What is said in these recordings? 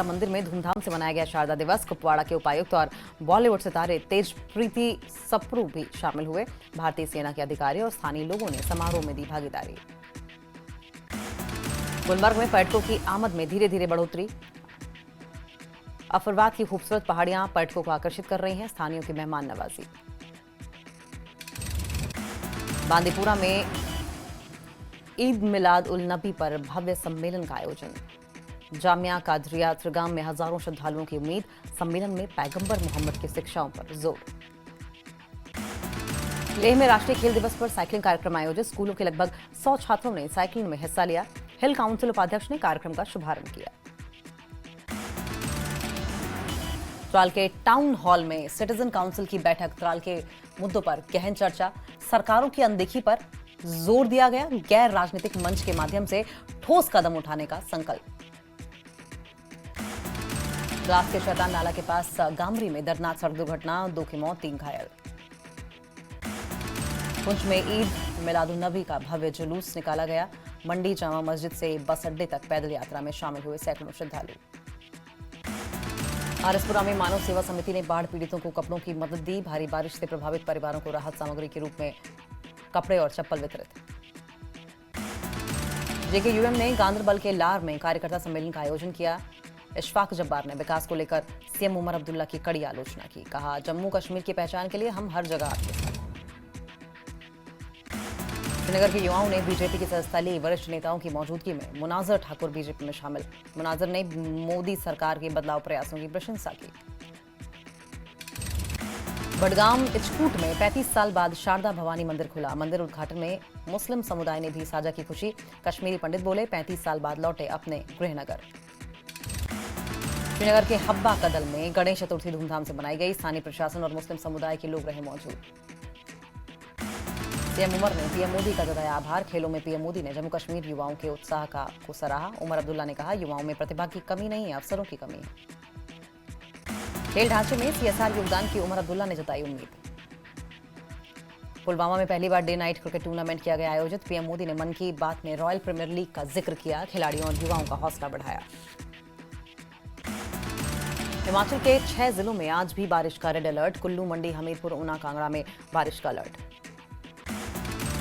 मंदिर में धूमधाम से मनाया गया शारदा दिवस। कुपवाड़ा के उपायुक्त और बॉलीवुड सितारे तेजप्रीति सप्रू भी शामिल हुए। भारतीय सेना के अधिकारी और स्थानीय लोगों ने समारोह में दी भागीदारी। गुलमर्ग में पर्यटकों की आमद में धीरे धीरे बढ़ोतरी। अफरवाद की खूबसूरत पहाड़ियां पर्यटकों को आकर्षित कर रही हैं। स्थानीयों की मेहमान नवाजी। बांदीपुरा में ईद मिलाद उल नबी पर भव्य सम्मेलन का आयोजन। जामिया कादरिया त्रिगाम में हजारों श्रद्धालुओं की उम्मीद। सम्मेलन में पैगंबर मोहम्मद की शिक्षाओं पर जोर। लेह में राष्ट्रीय खेल दिवस पर साइकिलिंग कार्यक्रम आयोजित। स्कूलों के लगभग 100 छात्रों ने साइकिलिंग में हिस्सा लिया। हिल काउंसिल उपाध्यक्ष ने कार्यक्रम का शुभारंभ किया। त्राल के टाउन हॉल में सिटीजन काउंसिल की बैठक। त्राल के मुद्दों पर गहन चर्चा। सरकारों की अनदेखी पर जोर दिया गया। गैर राजनीतिक मंच के माध्यम से ठोस कदम उठाने का संकल्प। द्रास के शैतान नाला के पास गामरी में दर्दनाक सड़क दुर्घटना। 2 की मौत, 3 घायल। पुंछ में ईद मिलादुन्नबी का भव्य जुलूस निकाला गया। मंडी जामा मस्जिद से बस अड्डे तक पैदल यात्रा में शामिल हुए सैकड़ों श्रद्धालु। आरएसपुरा में मानव सेवा समिति ने बाढ़ पीड़ितों को कपड़ों की मदद दी। भारी बारिश से प्रभावित परिवारों को राहत सामग्री के रूप में कपड़े और चप्पल वितरित। जेकेयूएम ने गांधरबल के लार में कार्यकर्ता सम्मेलन का आयोजन किया। इशफाक जब्बार ने विकास को लेकर सीएम उमर अब्दुल्ला की कड़ी आलोचना की। कहा, जम्मू कश्मीर की पहचान के लिए हम हर जगह आपके साथ। श्रीनगर के युवाओं ने बीजेपी की सदस्यता ली। वरिष्ठ नेताओं की मौजूदगी में मुनाजर ठाकुर बीजेपी में शामिल। मुनाजर ने मोदी सरकार के बदलाव प्रयासों की प्रशंसा की। बडगाम इचकूट में 35 साल बाद शारदा भवानी मंदिर खुला। मंदिर उद्घाटन में मुस्लिम समुदाय ने भी साझा की खुशी। कश्मीरी पंडित बोले, 35 साल बाद लौटे अपने गृहनगर। श्रीनगर के हब्बा कदल में गणेश चतुर्थी धूमधाम से मनाई गई। स्थानीय प्रशासन और मुस्लिम समुदाय के लोग रहे मौजूद। सीएम उमर ने पीएम मोदी का जताया आभार। खेलों में पीएम मोदी ने जम्मू कश्मीर युवाओं के उत्साह को सराहा। उमर अब्दुल्ला ने कहा, युवाओं में प्रतिभा की कमी नहीं है, अवसरों की कमी है। खेल ढांचे में सीएसआर योगदान की उमर अब्दुल्ला ने जताई उम्मीद। पुलवामा में पहली बार डे नाइट क्रिकेट टूर्नामेंट किया गया आयोजित। पीएम मोदी ने मन की बात में रॉयल प्रीमियर लीग का जिक्र किया। खिलाड़ियों और युवाओं का हौसला बढ़ाया। हिमाचल के 6 जिलों में आज भी बारिश का रेड अलर्ट। कुल्लू, मंडी, हमीरपुर, ऊना, कांगड़ा में बारिश का अलर्ट।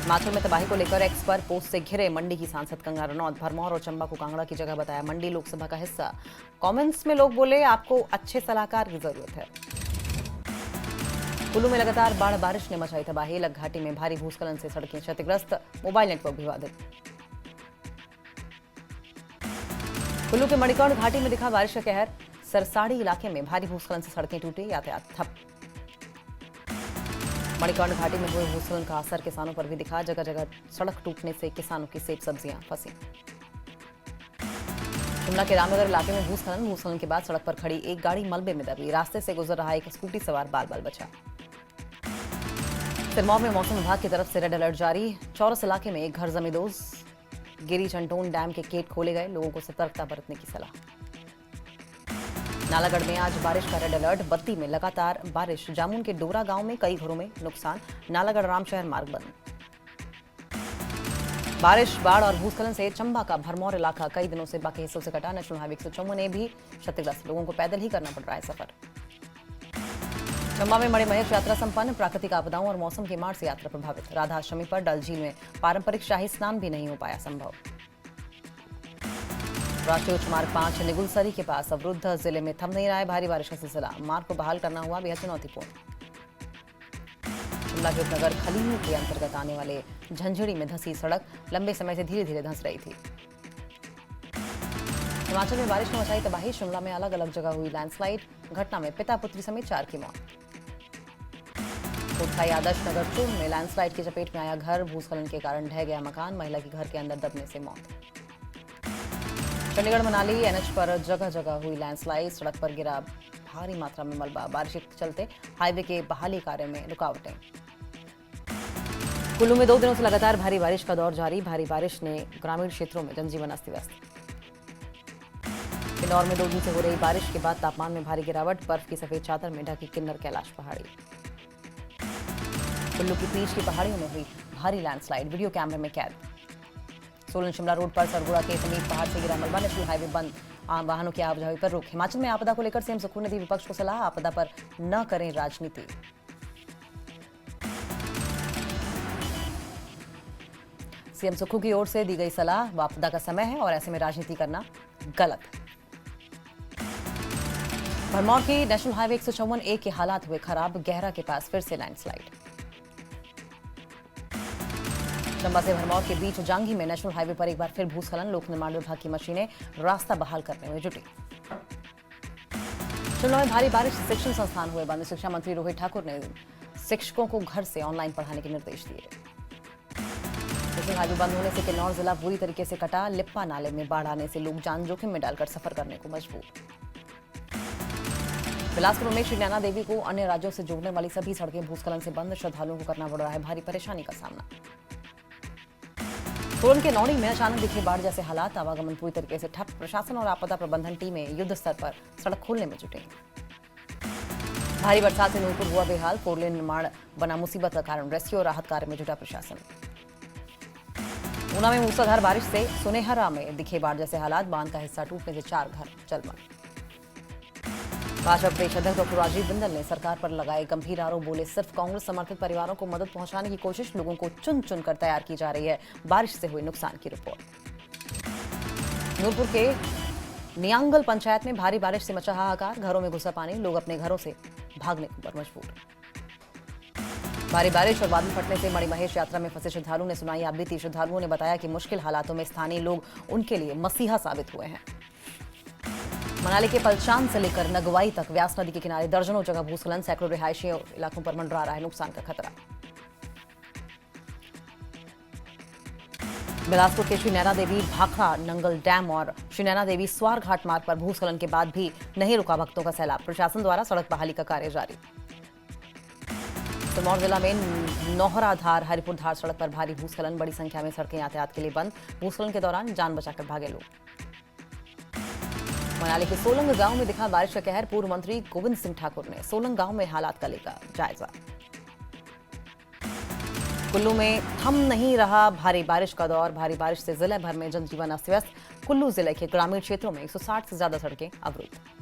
हिमाचल में तबाही को लेकर एक्स पर पोस्ट से घिरे मंडी की सांसद कंगना रनौत। भरमौर और चंबा को कांगड़ा की जगह बताया मंडी लोकसभा का हिस्सा। कमेंट्स में लोग बोले, आपको अच्छे सलाहकार की जरूरत है। कुल्लू में लगातार बाढ़ बारिश ने मचाई तबाही। लग घाटी में भारी भूस्खलन से सड़कें क्षतिग्रस्त, मोबाइल नेटवर्क भी बाधित। कुल्लू के मणिकर्ण घाटी में दिखा बारिश का कहर। सरसाड़ी इलाके में भारी भूस्खलन से सड़कें टूटी, यातायात ठप। मणिकर्ण घाटी में हुए भूस्खलन का असर किसानों पर भी दिखा। जगह जगह सड़क टूटने से किसानों की सेब सब्जियां फंसी। शिमला के रामनगर इलाके में भूस्खलन के बाद सड़क पर खड़ी एक गाड़ी मलबे में दबी। रास्ते से गुजर रहा एक स्कूटी सवार बाल बाल बचा। सिरमौर में मौसम विभाग की तरफ से रेड अलर्ट जारी। चौरस इलाके में एक घर जमींदोज गिरी। चंटोन डैम के गेट खोले गए। लोगों को सतर्कता बरतने की सलाह। नालागढ़ में आज बारिश का रेड अलर्ट। बत्ती में लगातार बारिश। जामुन के डोरा गांव में कई घरों में नुकसान। नालागढ़ रामशहर मार्ग बंद। बारिश, बाढ़ और भूस्खलन से चंबा का भरमौर इलाका कई दिनों से बाकी हिस्सों से कटा। नेशनल हाईवे 154 ने भी क्षतिग्रस्त। लोगों को पैदल ही करना पड़ रहा है सफर। चंबा में मणिमहेश यात्रा संपन्न। प्राकृतिक आपदाओं और मौसम की मार से यात्रा प्रभावित। राधा अष्टमी पर डल झील में पारंपरिक शाही स्नान भी नहीं हो पाया संभव। राष्ट्रीय उच्च मार्ग 5 निगुलसरी के पास अवरुद्ध। जिले में थम नहीं रहा है भारी बारिश का सिलसिला। मार्ग को बहाल करना हुआ बेहद चुनौतीपूर्ण। शिमला के उपनगर खलीनी के अंतर्गत आने वाले झंझड़ी में धंसी सड़क लंबे समय से धीरे धीरे धंस रही थी। हिमाचल में बारिश ने मचाई तबाही। शिमला में अलग अलग जगह हुई लैंडस्लाइड। घटना में पिता पुत्री समेत 4 की मौत। कोटखाई आदर्श नगर चूर्ण में लैंडस्लाइड की चपेट में आया घर। भूस्खलन के कारण ढह गया मकान। महिला की घर के अंदर दबने से मौत। चंडीगढ़ मनाली एनएच पर जगह जगह हुई लैंडस्लाइड। सड़क पर गिरा भारी मात्रा में मलबा। बारिश के चलते हाईवे के बहाली कार्य में रुकावटें। कुल्लू में 2 दिनों से लगातार भारी बारिश का दौर जारी। भारी बारिश ने ग्रामीण क्षेत्रों में जनजीवन अस्त व्यस्त। इंदौर में 2 दिन से हो रही बारिश के बाद तापमान में भारी गिरावट। बर्फ की सफेद चादर में ढकी किन्नर कैलाश पहाड़ी। कुल्लू की पीच की पहाड़ियों में हुई भारी लैंडस्लाइड। वीडियो कैमरे में कैद। सोलन शिमला रोड पर सरगुड़ा के समीप पहाड़ से गिरा मलबा। नेशनल हाईवे बंद। आम वाहनों की आवाजाही पर रोक। हिमाचल में आपदा को लेकर सीएम सुक्खू ने दी विपक्ष को सलाह, आपदा पर न करें राजनीति। सीएम सुक्खू की ओर से दी गई सलाह, आपदा का समय है और ऐसे में राजनीति करना गलत है। भरमौर की नेशनल हाईवे 154A के हालात हुए खराब, गहरा के पास फिर से लैंडस्लाइड। चंबा से भरमौर के बीच जांगी में नेशनल हाईवे पर एक बार फिर भूस्खलन, लोक निर्माण विभाग की मशीनें रास्ता बहाल करने में जुटी। शिमला में भारी बारिश, शिक्षण संस्थान हुए बंद, शिक्षा मंत्री रोहित ठाकुर ने शिक्षकों को घर से ऑनलाइन पढ़ाने के निर्देश दिए। नेशनल हाईवे बंद होने से किन्नौर जिला पूरी तरीके से कटा, लिप्पा नाले में बाढ़ आने से लोग जान जोखिम में डालकर सफर करने को मजबूर। बिलासपुर में श्री नैना देवी को अन्य राज्यों से जोड़ने वाली सभी सड़कें भूस्खलन से बंद, श्रद्धालुओं को करना पड़ रहा है भारी परेशानी का सामना। सोलन के नौणी में अचानक दिखे बाढ़ जैसे हालात, आवागमन पूरी तरीके से ठप, प्रशासन और आपदा प्रबंधन टीमें युद्ध स्तर पर सड़क खोलने में जुटे। भारी बरसात से नूरपुर हुआ बेहाल, फोरलेन निर्माण बना मुसीबत का कारण, रेस्क्यू और राहत कार्य में जुटा प्रशासन। ऊना में मूसलाधार बारिश से सुनेहरा में दिखे बाढ़ जैसे हालात, बांध का हिस्सा टूटने से 4 घर जलमग्न। भाजपा प्रदेश अध्यक्ष डॉक्टर राजीव बिंदल ने सरकार पर लगाए गंभीर आरोप, बोले सिर्फ कांग्रेस समर्थित परिवारों को मदद पहुंचाने की कोशिश, लोगों को चुन चुन कर तैयार की जा रही है बारिश से हुए नुकसान की रिपोर्ट। नूरपुर के नियांगल पंचायत में भारी बारिश से मचा हाहाकार, घरों में घुसा पानी, लोग अपने घरों से भागने पर मजबूर। भारी बारिश और बादल फटने से मणिमहेश यात्रा में फंसे श्रद्धालुओं ने सुनाई आप बीती। श्रद्धालुओं ने बताया कि मुश्किल हालातों में स्थानीय लोग उनके लिए मसीहा साबित हुए हैं। मनाली के पलचान से लेकर नगवाई तक व्यास नदी के किनारे दर्जनों जगह भूस्खलन, सैकड़ों रिहायशी इलाकों पर मंडरा रहा है नुकसान का खतरा। बिलासपुर के श्री नैना देवी भाखड़ा नंगल डैम और श्री नैना देवी स्वार घाट मार्ग पर भूस्खलन के बाद भी नहीं रुका भक्तों का सैलाब, प्रशासन द्वारा सड़क बहाली का कार्य जारी। सिरमौर जिला में नौहराधार हरिपुरधार सड़क पर भारी भूस्खलन, बड़ी संख्या में सड़कें यातायात के लिए बंद, भूस्खलन के दौरान जान बचाकर भागे लोग। मनाली के सोलंग गांव में दिखा बारिश का कहर, पूर्व मंत्री गोविंद सिंह ठाकुर ने सोलंग गांव में हालात का लिया जायजा। कुल्लू में थम नहीं रहा भारी बारिश का दौर, भारी बारिश से जिले भर में जनजीवन अस्त व्यस्त, कुल्लू जिले के ग्रामीण क्षेत्रों में 160 से ज्यादा सड़कें अवरुद्ध।